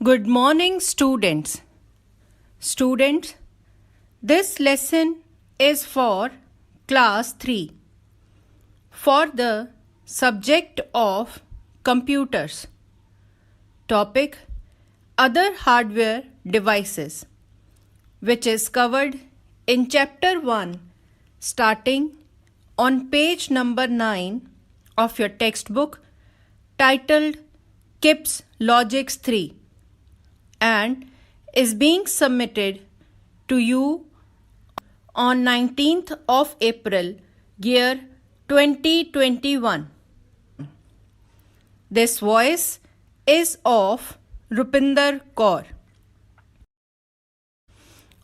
Good morning, students. Students, this lesson is for class 3 for the subject of computers. Topic: Other hardware devices, which is covered in chapter 1 starting on page number 9 of your textbook titled KIPS Logics 3 and is being submitted to you on 19th of April, year 2021. This voice is of Rupinder Kaur.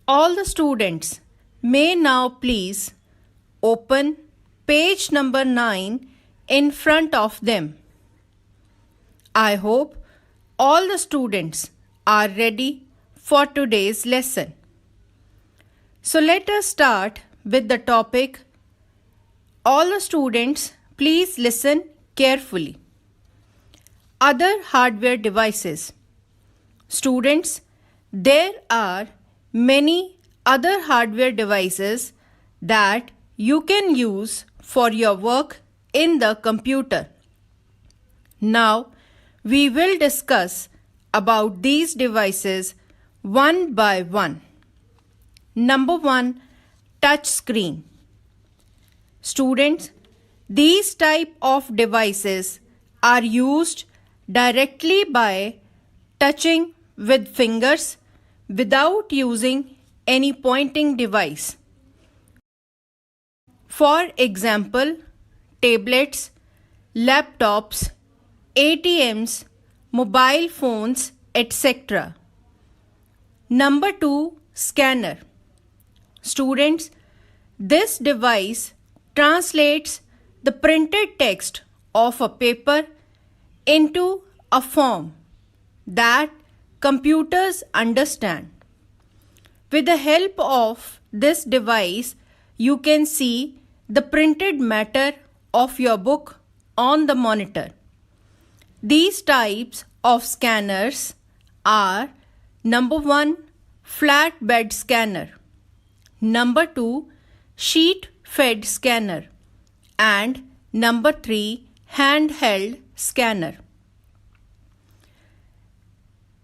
All the students may now please open page number 9 in front of them. I hope all the students are ready for today's lesson. So let us start with the topic. All the students, please listen carefully. Other hardware devices. Students, there are many other hardware devices that you can use for your work in the computer. Now, we will discuss about these devices one by one. Number 1, touch screen. Students, these type of devices are used directly by touching with fingers without using any pointing device. For example, tablets, laptops, ATMs, mobile phones, etc. Number 2, scanner. Students, this device translates the printed text of a paper into a form that computers understand. With the help of this device, you can see the printed matter of your book on the monitor. These types of scanners are number 1, flatbed scanner, number 2, sheet fed scanner, and number 3, handheld scanner.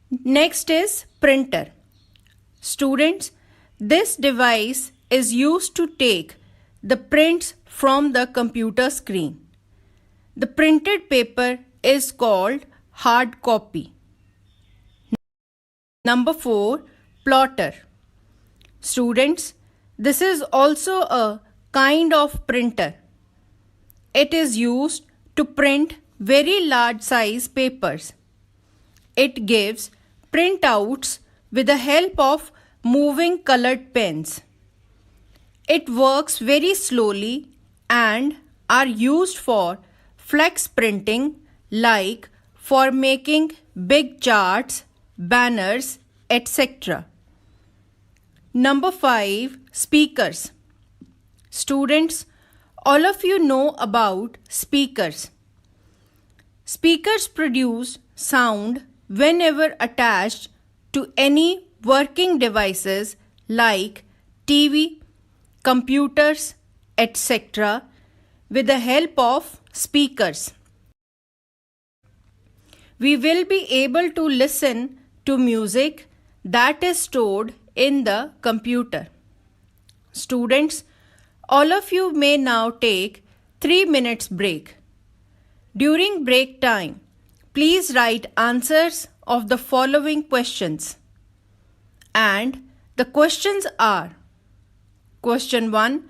Next is printer. Students, this device is used to take the prints from the computer screen. The printed paper is called hard copy. Number 4, plotter. Students, this is also a kind of printer. It is used to print very large size papers. It gives printouts with the help of moving colored pens. It works very slowly and are used for flex printing, like for making big charts, banners, etc. Number 5, speakers. Students, all of you know about speakers. Speakers produce sound whenever attached to any working devices like TV, computers, etc. with the help of speakers. We will be able to listen to music that is stored in the computer. Students, all of you may now take 3 minutes break. During break time, please write answers of the following questions. And the questions are: Question 1.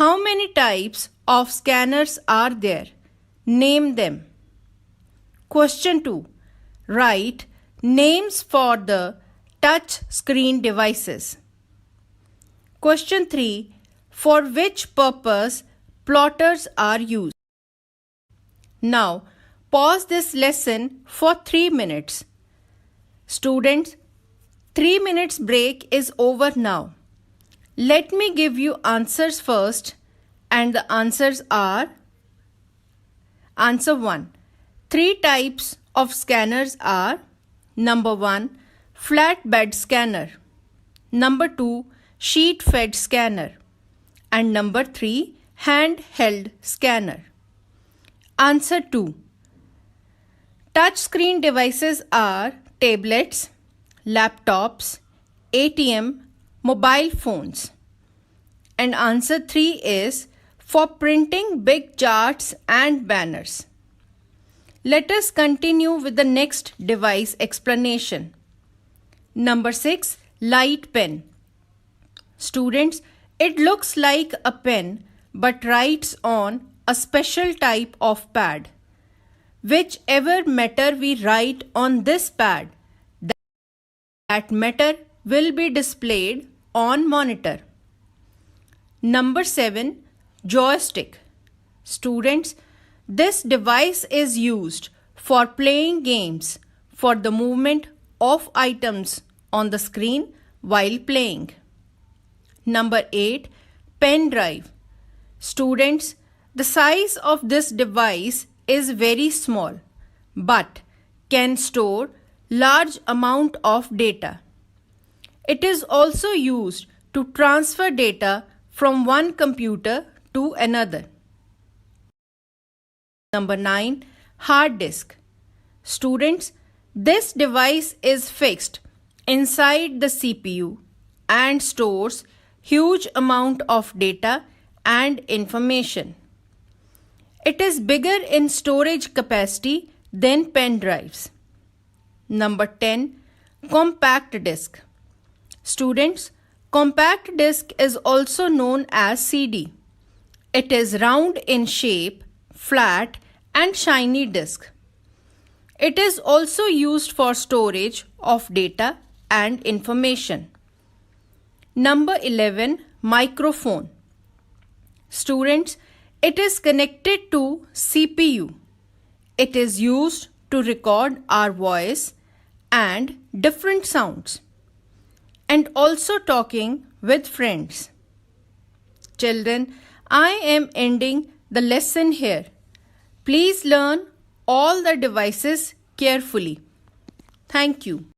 How many types of scanners are there? Name them. Question 2. Write names for the touch screen devices. Question 3. For which purpose plotters are used? Now, pause this lesson for 3 minutes. Students, 3 minutes break is over now. Let me give you answers first, and the answers are: Answer 1. 3 types of scanners are: Number 1, flatbed scanner. Number 2, sheet-fed scanner. And number 3, handheld scanner. Answer 2. Touchscreen devices are tablets, laptops, ATM, mobile phones. And answer 3 is for printing big charts and banners. Let us continue with the next device explanation. Number 6, light pen. Students, it looks like a pen but writes on a special type of pad. Whichever matter we write on this pad, that matter will be displayed on monitor. Number 7, joystick. Students, this device is used for playing games for the movement of items on the screen while playing. Number 8, pen drive. Students, the size of this device is very small but can store large amount of data. It is also used to transfer data from one computer to another. Number 9, hard disk. Students, this device is fixed inside the CPU and stores huge amount of data and information. It is bigger in storage capacity than pen drives. Number 10, compact disk. Students, compact disk is also known as CD. It is round in shape, flat and shiny disk. It is also used for storage of data and information. Number 11, microphone. Students, it is connected to CPU. It is used to record our voice and different sounds, and also talking with friends. Children, I am ending the lesson here. Please learn all the devices carefully. Thank you.